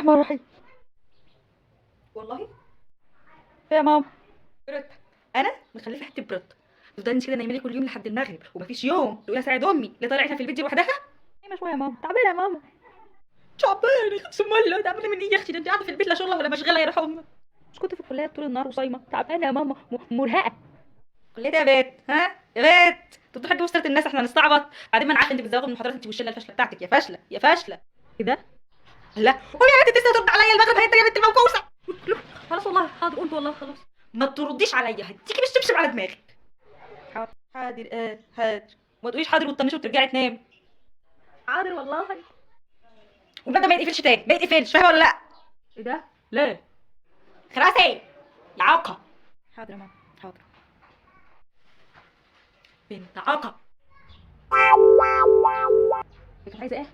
الرحمن الرحيم. والله إيه يا ماما؟ برد. انا مخلفه حته برد. تفضلي انت كده نايمه لي كل يوم لحد المغرب ومفيش يوم تقولي اساعد امي اللي طالعه في البيت دي لوحدها. نايمة شوية يا ماما، تعبانة يا ماما. تعبانه ثم الله تعبانه من ايه يا اختي؟ ده انت قاعده في البيت لا شغله ولا مشغله يا امك. مش كنت في الكلية طول النهار وصايمة؟ تعبانة يا ماما، مرهقة. كليه يا بيت ها يا بيت؟ انتوا بتحبوا وسط الناس احنا نستعبط. بعدين ما انا عارفه انت بتزوغي من المحاضرات انت والشله الفاشله بتاعتك. يا فاشله يا فاشله. إيه ده؟ لا قومي يا بنت تسلا ترد عليا المغرب هيدا يا بنت الموكوسه. خلاص والله حاضر، قلت والله خلاص. ما ترديش عليا هديكي بالشبشب على دماغك. حاضر حاضر حاضر. وما تقوليش حاضر وتطنشي وترجعي تنامي. حاضر والله. والباب ده ما يتقفلش تاني ما يتقفلش فاهمه ولا لا؟ إيه ده؟ لا. خلاص ايه يا عاقه. حاضر يا ماما حاضر. بنت عاقه. عايزة إيه؟